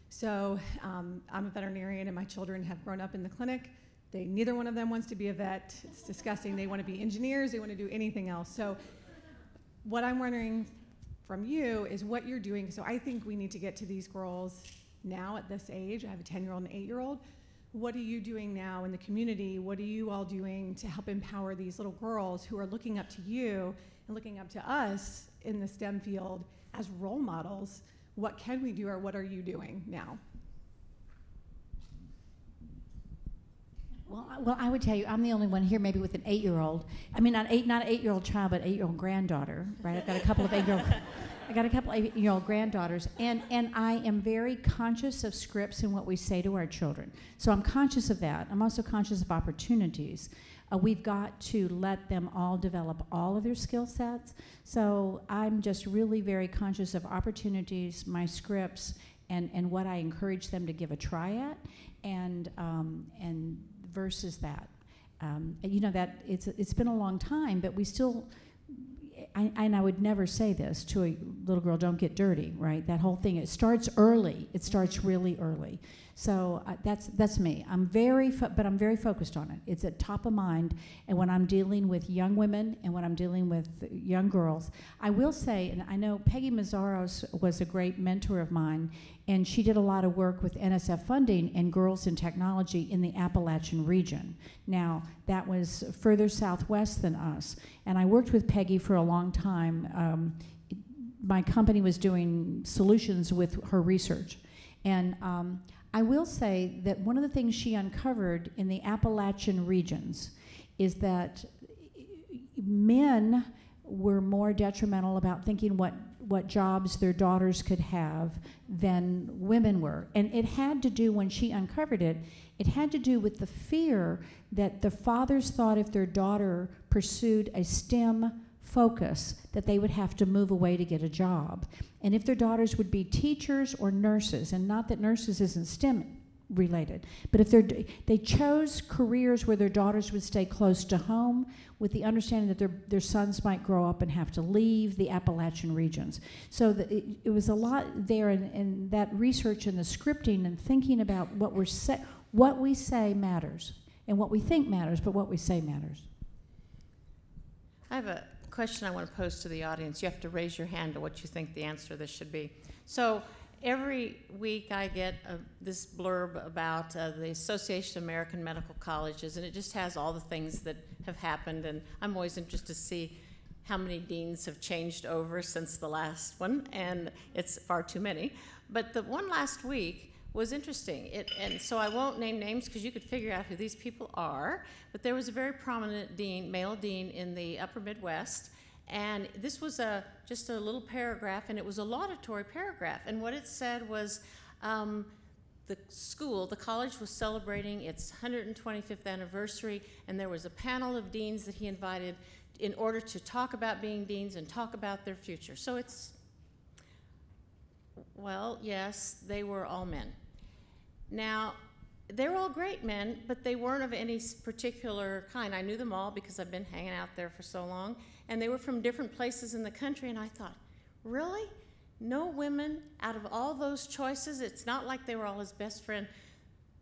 So I'm a veterinarian, and my children have grown up in the clinic. Neither one of them wants to be a vet. It's disgusting. They want to be engineers. They want to do anything else. So what I'm wondering from you is what you're doing. So I think we need to get to these girls now at this age. I have a 10-year-old and an 8-year-old. What are you doing now in the community? What are you all doing to help empower these little girls who are looking up to you and looking up to us in the STEM field as role models? What can we do, or what are you doing now? Well, I would tell you, I'm the only one here maybe with an 8-year-old. I mean, not an 8-year-old child, but 8-year-old granddaughter, right? I've got a couple of 8-year-old granddaughters, and I am very conscious of scripts and what we say to our children. So I'm conscious of that. I'm also conscious of opportunities. We've got to let them all develop all of their skill sets. So I'm just really very conscious of opportunities, my scripts, and what I encourage them to give a try at, and versus that. That it's been a long time, but we still, and I would never say this to a little girl, don't get dirty, right? That whole thing, it starts early. It starts really early. So that's me. I'm very focused on it. It's at top of mind. And when I'm dealing with young women and when I'm dealing with young girls, I will say, and I know Peggy Mazzaros was a great mentor of mine, and she did a lot of work with NSF funding and Girls in Technology in the Appalachian region. Now, that was further southwest than us, and I worked with Peggy for a long time. My company was doing solutions with her research, and I will say that one of the things she uncovered in the Appalachian regions is that men were more detrimental about thinking what jobs their daughters could have than women were. And it had to do, when she uncovered it, it had to do with the fear that the fathers thought if their daughter pursued a STEM focus that they would have to move away to get a job. And if their daughters would be teachers or nurses, and not that nurses isn't STEM related, but if they chose careers where their daughters would stay close to home with the understanding that their sons might grow up and have to leave the Appalachian regions. So it was a lot there in that research and the scripting and thinking about what we say matters, and what we think matters, but what we say matters. I have a question I want to pose to the audience. You have to raise your hand to what you think the answer to this should be. So every week I get this blurb about the Association of American Medical Colleges, and it just has all the things that have happened, and I'm always interested to see how many deans have changed over since the last one, and it's far too many. But the one last week was interesting, and so I won't name names because you could figure out who these people are, but there was a very prominent dean, male dean in the upper Midwest, and this was just a little paragraph, and it was a laudatory paragraph, and what it said was the college was celebrating its 125th anniversary, and there was a panel of deans that he invited in order to talk about being deans and talk about their future. So it's, well, yes, they were all men. Now, they were all great men, but they weren't of any particular kind. I knew them all because I've been hanging out there for so long, and they were from different places in the country, and I thought, really? No women out of all those choices? It's not like they were all his best friend.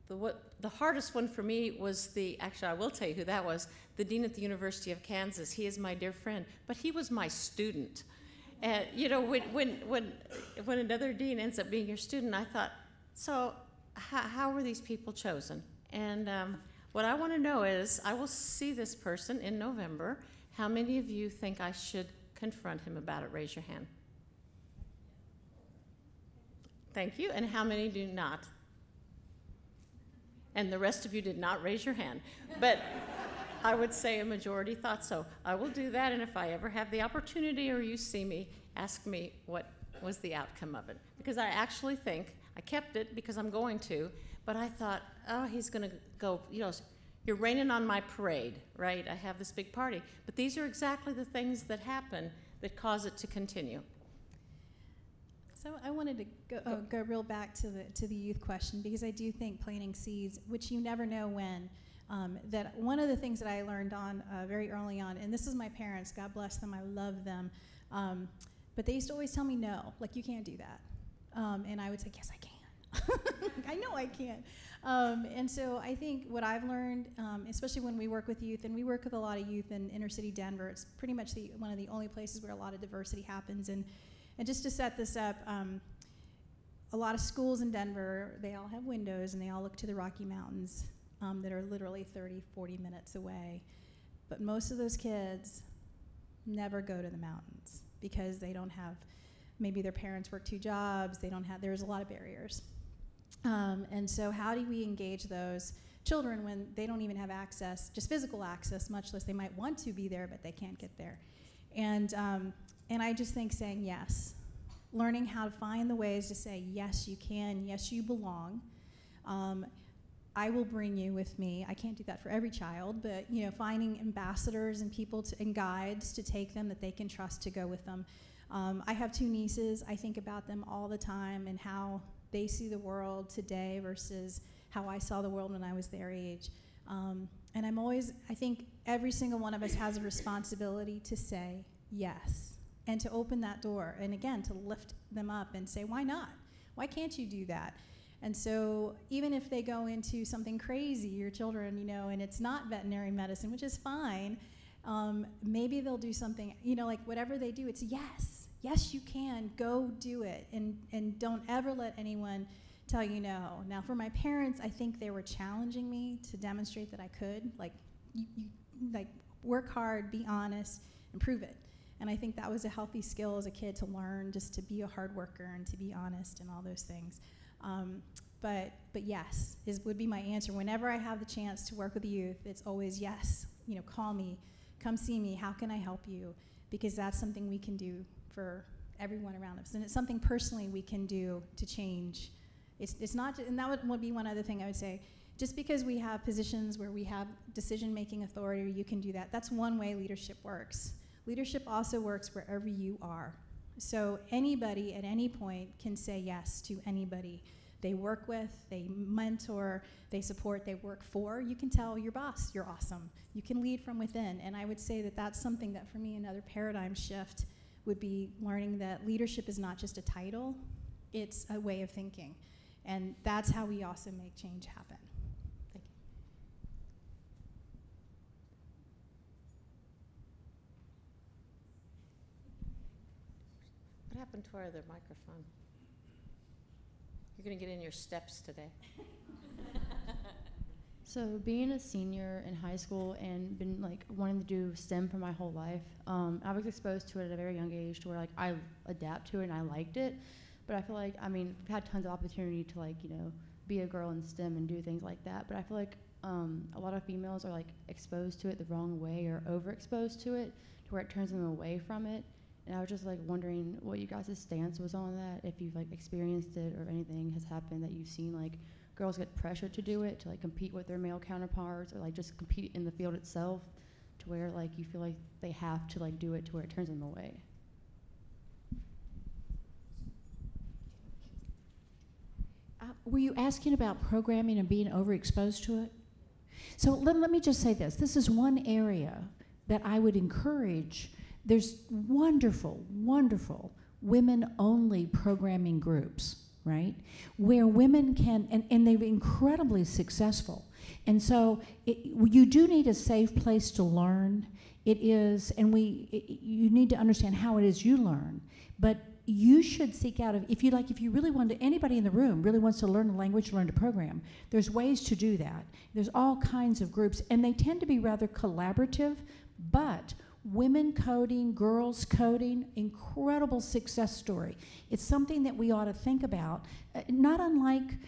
The hardest one for me was actually I will tell you who that was, the dean at the University of Kansas. He is my dear friend, but he was my student. And you know, when another dean ends up being your student, I thought, so how were these people chosen? And what I want to know is, I will see this person in November. How many of you think I should confront him about it? Raise your hand. Thank you. And how many do not? And the rest of you did not raise your hand. But I would say a majority thought so. I will do that, and if I ever have the opportunity or you see me, ask me what was the outcome of it. Because I actually think, I kept it because I'm going to, but I thought, oh, he's going to go, you know, you're raining on my parade, right? I have this big party. But these are exactly the things that happen that cause it to continue. So I wanted to go real back to the youth question, because I do think planting seeds, which you never know when, that one of the things that I learned on very early on, and this is my parents, God bless them, I love them, but they used to always tell me no, like you can't do that. And I would say, yes, I can. I know I can. And so I think what I've learned, especially when we work with youth, and we work with a lot of youth in inner city Denver, it's pretty much one of the only places where a lot of diversity happens. And just to set this up, a lot of schools in Denver, they all have windows and they all look to the Rocky Mountains that are literally 30, 40 minutes away. But most of those kids never go to the mountains because they don't have, maybe their parents work 2 jobs, there's a lot of barriers. And so how do we engage those children when they don't even have access, just physical access, much less they might want to be there, but they can't get there? And I just think saying yes, learning how to find the ways to say, yes, you can, yes, you belong. I will bring you with me. I can't do that for every child, but you know, finding ambassadors and people and guides to take them that they can trust to go with them. I have 2 nieces. I think about them all the time and how they see the world today versus how I saw the world when I was their age. And I think every single one of us has a responsibility to say yes and to open that door, and again, to lift them up and say, why not? Why can't you do that? And so even if they go into something crazy, your children, you know, and it's not veterinary medicine, which is fine, maybe they'll do something, you know, like whatever they do, it's yes. Yes, you can. Go do it. And don't ever let anyone tell you no. Now, for my parents, I think they were challenging me to demonstrate that I could. Like, you work hard, be honest, and prove it. And I think that was a healthy skill as a kid to learn, just to be a hard worker and to be honest and all those things. But yes, would be my answer. Whenever I have the chance to work with youth, it's always yes. Call me, come see me. How can I help you? Because that's something we can do for everyone around us, and it's something personally we can do to change. It's not, and that would be one other thing I would say. Just because we have positions where we have decision-making authority, you can do that. That's one way leadership works. Leadership also works wherever you are. So anybody at any point can say yes to anybody they work with, they mentor, they support, they work for. You can tell your boss, you're awesome. You can lead from within. And I would say that that's something that for me, another paradigm shift would be learning that leadership is not just a title, it's a way of thinking. And that's how we also make change happen. Thank you. What happened to our other microphone? You're going to get in your steps today. So being a senior in high school and been wanting to do STEM for my whole life, I was exposed to it at a very young age to where I adapt to it and I liked it. But I feel like, we've had tons of opportunity to be a girl in STEM and do things like that. But I feel like a lot of females are exposed to it the wrong way or overexposed to it to where it turns them away from it. And I was just wondering what you guys' stance was on that, if you've experienced it or anything has happened that you've seen girls get pressured to do it, to compete with their male counterparts, or just compete in the field itself, to where you feel like they have to do it to where it turns them away. Were you asking about programming and being overexposed to it? So let me just say this. This is one area that I would encourage. There's wonderful, wonderful women-only programming groups, right? Where women can, and they're incredibly successful. And so you do need a safe place to learn. It is, and you need to understand how it is you learn. But you should seek out, if you really want to, anybody in the room really wants to learn a language, learn to program, there's ways to do that. There's all kinds of groups, and they tend to be rather collaborative, but women coding, girls coding, incredible success story. It's something that we ought to think about. Not unlike,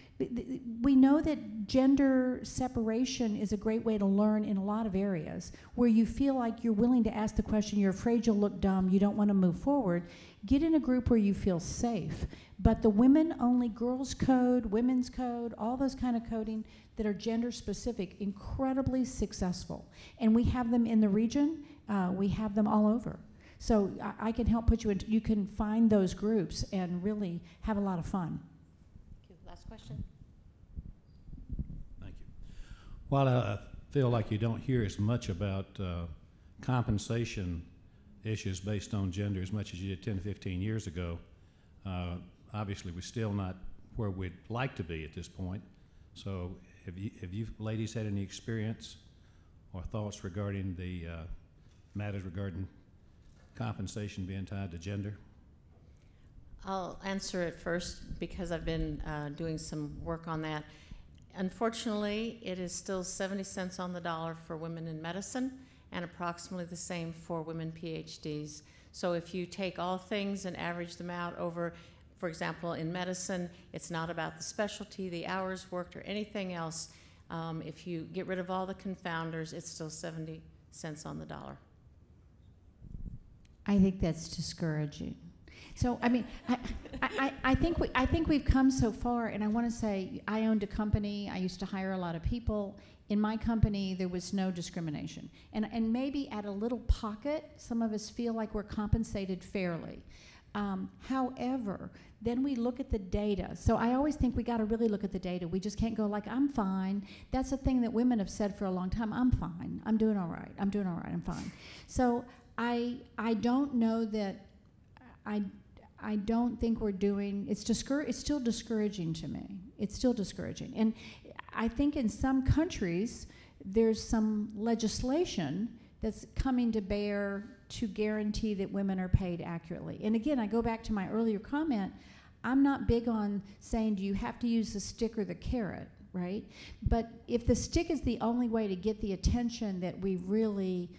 we know that gender separation is a great way to learn in a lot of areas where you feel like you're willing to ask the question, you're afraid you'll look dumb, you don't want to move forward. Get in a group where you feel safe. But the women-only girls code, women's code, all those kind of coding that are gender specific, incredibly successful. And we have them in the region. We have them all over. So I can help put you into, you can find those groups and really have a lot of fun. Thank you. Last question. Thank you. While I feel like you don't hear as much about compensation issues based on gender as much as you did 10 to 15 years ago, obviously we're still not where we'd like to be at this point. So have you ladies had any experience or thoughts regarding the matters regarding compensation being tied to gender? I'll answer it first because I've been doing some work on that. Unfortunately, it is still 70 cents on the dollar for women in medicine and approximately the same for women PhDs. So if you take all things and average them out over, for example, in medicine, it's not about the specialty, the hours worked, or anything else. If you get rid of all the confounders, it's still 70 cents on the dollar. I think that's discouraging. So I think we've come so far, and I want to say I owned a company. I used to hire a lot of people. In my company, there was no discrimination, and maybe at a little pocket, some of us feel like we're compensated fairly. However, then we look at the data. So I always think we got to really look at the data. We just can't go I'm fine. That's a thing that women have said for a long time. I'm fine. I'm doing all right. I'm doing all right. I'm fine. So I don't know that I don't think we're doing. It's still discouraging to me. It's still discouraging, and I think in some countries there's some legislation that's coming to bear to guarantee that women are paid accurately. And again, I go back to my earlier comment, I'm not big on saying, do you have to use the stick or the carrot, right? But if the stick is the only way to get the attention that we really,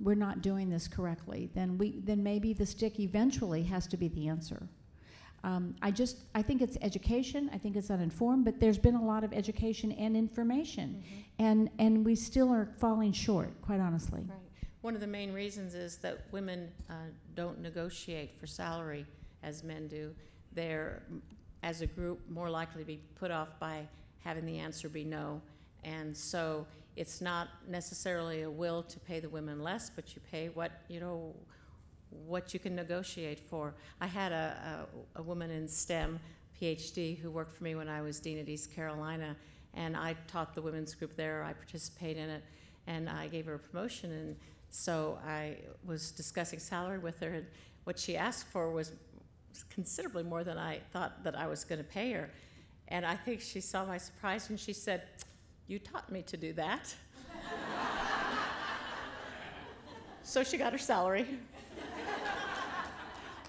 we're not doing this correctly, then maybe the stick eventually has to be the answer. I think it's education, I think it's uninformed, but there's been a lot of education and information, and we still are falling short, quite honestly. Right. One of the main reasons is that women don't negotiate for salary as men do. They're, as a group, more likely to be put off by having the answer be no. And so it's not necessarily a will to pay the women less, but you pay what you can negotiate for. I had a woman in STEM, PhD, who worked for me when I was dean at East Carolina, and I taught the women's group there. I participated in it, and I gave her a promotion, and so I was discussing salary with her, and what she asked for was considerably more than I thought that I was going to pay her. And I think she saw my surprise, and she said, "You taught me to do that." So she got her salary.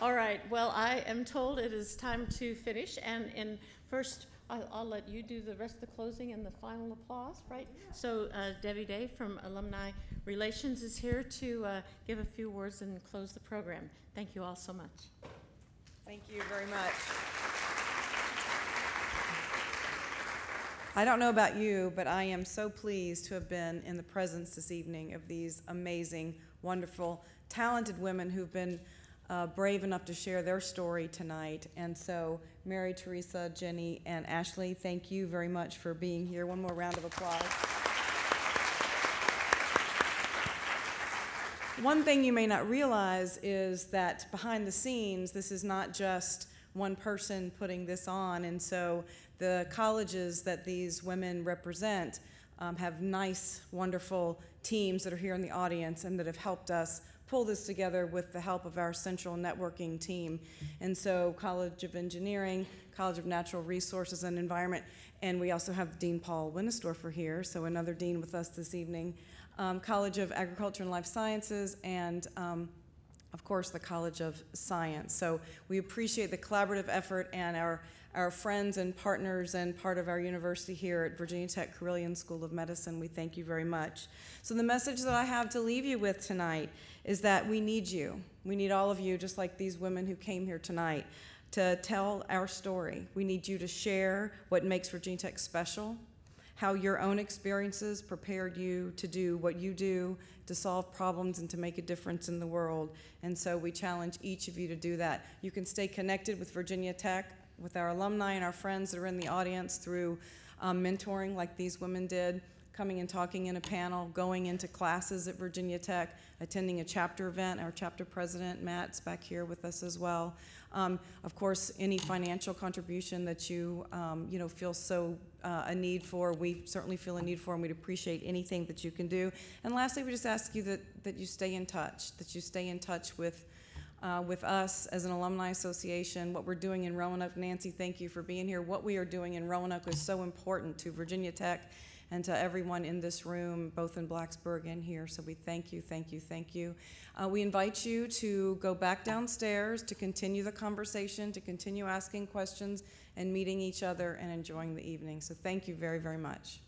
All right, well, I am told it is time to finish, and first, I'll let you do the rest of the closing and the final applause, right? So Debbie Day from Alumni Relations is here to give a few words and close the program. Thank you all so much. Thank you very much. I don't know about you, but I am so pleased to have been in the presence this evening of these amazing, wonderful, talented women who've been brave enough to share their story tonight. And so, Mary, Teresa, Jenny, and Ashley, thank you very much for being here. One more round of applause. One thing you may not realize is that behind the scenes, this is not just one person putting this on. And so the colleges that these women represent have nice, wonderful teams that are here in the audience and that have helped us pull this together with the help of our central networking team. And so College of Engineering, College of Natural Resources and Environment, and we also have Dean Paul Winnesdorfer here, so another dean with us this evening, College of Agriculture and Life Sciences, and of course the College of Science. So we appreciate the collaborative effort, and our friends and partners and part of our university here at Virginia Tech Carilion School of Medicine. We thank you very much. So the message that I have to leave you with tonight is that we need you. We need all of you, just like these women who came here tonight, to tell our story. We need you to share what makes Virginia Tech special, how your own experiences prepared you to do what you do, to solve problems and to make a difference in the world. And so we challenge each of you to do that. You can stay connected with Virginia Tech, with our alumni and our friends that are in the audience through mentoring like these women did, coming and talking in a panel, going into classes at Virginia Tech, attending a chapter event. Our chapter president, Matt's back here with us as well. Of course, any financial contribution that you feel so a need for, we certainly feel a need for, and we'd appreciate anything that you can do. And lastly, we just ask you that you stay in touch, with us as an alumni association, what we're doing in Roanoke. Nancy, thank you for being here. What we are doing in Roanoke is so important to Virginia Tech and to everyone in this room, both in Blacksburg and here. So we thank you, thank you, thank you. We invite you to go back downstairs to continue the conversation, to continue asking questions and meeting each other and enjoying the evening. So thank you very, very much.